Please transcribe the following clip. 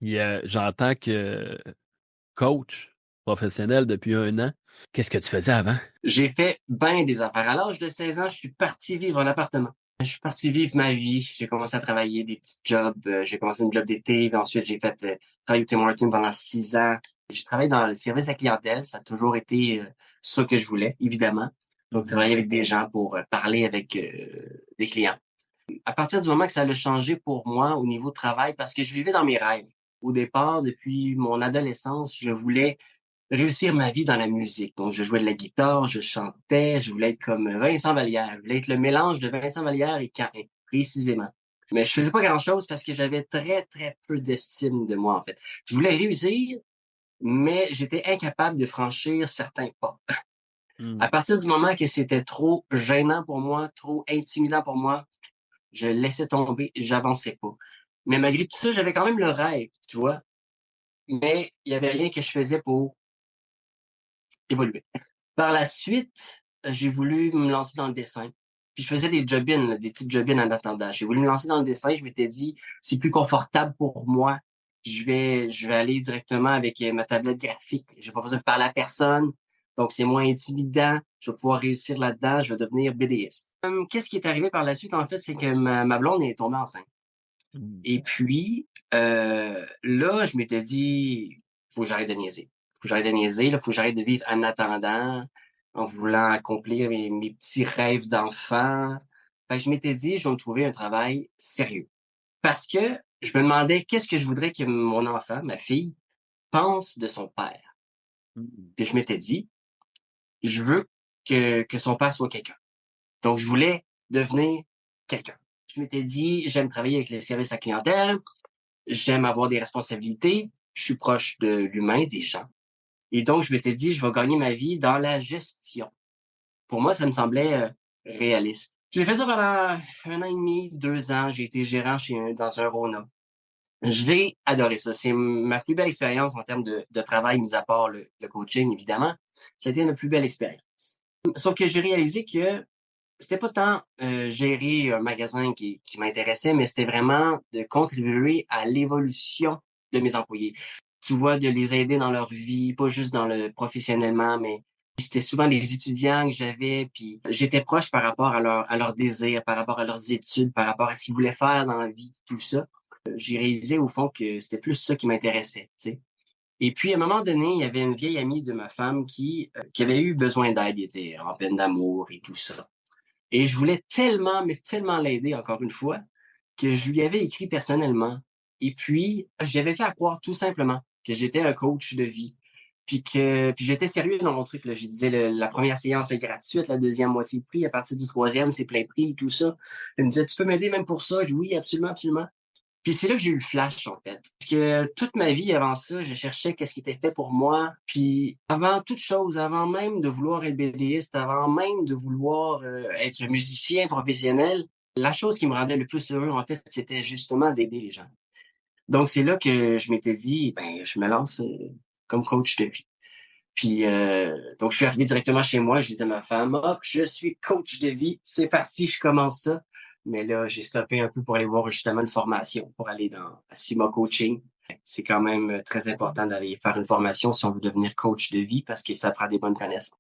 J'entends que coach professionnel depuis 1 an. Qu'est-ce que tu faisais avant? J'ai fait bien des affaires. À l'âge de 16 ans, je suis parti vivre en appartement. Je suis parti vivre ma vie. J'ai commencé à travailler des petits jobs. J'ai commencé une job d'été, puis ensuite j'ai fait travailler au Tim Hortons pendant 6 ans. J'ai travaillé dans le service à clientèle. Ça a toujours été ça que je voulais, évidemment. Donc, Mhm. travailler avec des gens pour parler avec des clients. À partir du moment que ça a changé pour moi au niveau de travail, parce que je vivais dans mes rêves. Au départ, depuis mon adolescence, je voulais réussir ma vie dans la musique. Donc, je jouais de la guitare, je chantais, je voulais être comme Vincent Vallière. Je voulais être le mélange de Vincent Vallière et Caïn, précisément. Mais je faisais pas grand-chose parce que j'avais très, très peu d'estime de moi, en fait. Je voulais réussir, mais j'étais incapable de franchir certains pas. À Hmm. partir du moment que c'était trop gênant pour moi, trop intimidant pour moi, je laissais tomber, j'avançais pas. Mais malgré tout ça, j'avais quand même le rêve, tu vois. Mais il y avait rien que je faisais pour évoluer. Par la suite, j'ai voulu me lancer dans le dessin. Puis je faisais des job-ins, là, des petites job-ins en attendant. J'ai voulu me lancer dans le dessin. Je m'étais dit, c'est plus confortable pour moi. Je vais aller directement avec ma tablette graphique. J'ai pas besoin de parler à personne. Donc, c'est moins intimidant. Je vais pouvoir réussir là-dedans. Je vais devenir BDiste. Qu'est-ce qui est arrivé par la suite, en fait, c'est que ma blonde est tombée enceinte. Hmm. Et puis, là, je m'étais dit, faut que j'arrête de niaiser. Faut que j'arrête de niaiser, là, faut que j'arrête de vivre en attendant, en voulant accomplir mes petits rêves d'enfant. Fait que je m'étais dit, je vais me trouver un travail sérieux. Parce que je me demandais qu'est-ce que je voudrais que mon enfant, ma fille, pense de son père. Hmm. Puis je m'étais dit, je veux que son père soit quelqu'un. Donc, je voulais devenir quelqu'un. Je m'étais dit, j'aime travailler avec les services à clientèle, j'aime avoir des responsabilités, je suis proche de l'humain, des gens. Et donc, je m'étais dit, je vais gagner ma vie dans la gestion. Pour moi, ça me semblait réaliste. J'ai fait ça pendant 1 an et demi, 2 ans. J'ai été gérant dans un Rona. J'ai adoré ça. C'est ma plus belle expérience en termes de travail, mis à part le coaching, évidemment. C'était ma plus belle expérience. Sauf que j'ai réalisé que c'était pas tant gérer un magasin qui m'intéressait, mais c'était vraiment de contribuer à l'évolution de mes employés. Tu vois, de les aider dans leur vie, pas juste dans le professionnellement, mais c'était souvent des étudiants que j'avais, puis j'étais proche par rapport à leurs désirs, par rapport à leurs études, par rapport à ce qu'ils voulaient faire dans la vie, tout ça. J'ai réalisé au fond que c'était plus ça qui m'intéressait, tu sais. Et puis, à un moment donné, il y avait une vieille amie de ma femme qui avait eu besoin d'aide, elle était en peine d'amour et tout ça. Et je voulais tellement, mais tellement l'aider, encore une fois, que je lui avais écrit personnellement. Et puis, je lui avais fait croire tout simplement que j'étais un coach de vie. Puis j'étais sérieux dans mon truc, là. Je disais, la première séance est gratuite, la deuxième moitié de prix, à partir du troisième, c'est plein prix, tout ça. Elle me disait, tu peux m'aider même pour ça? Je dis, oui, absolument, absolument. Puis c'est là que j'ai eu le flash, en fait. Parce que toute ma vie avant ça, je cherchais qu'est-ce qui était fait pour moi. Puis avant toute chose, avant même de vouloir être BDiste, avant même de vouloir être musicien professionnel, la chose qui me rendait le plus heureux, en fait, c'était justement d'aider les gens. Donc c'est là que je m'étais dit, ben je me lance comme coach de vie. Puis donc je suis arrivé directement chez moi, je disais à ma femme, hop, je suis coach de vie, c'est parti, je commence ça. Mais là, j'ai stoppé un peu pour aller voir justement une formation, pour aller dans Sima Coaching. C'est quand même très important d'aller faire une formation si on veut devenir coach de vie parce que ça prend des bonnes connaissances.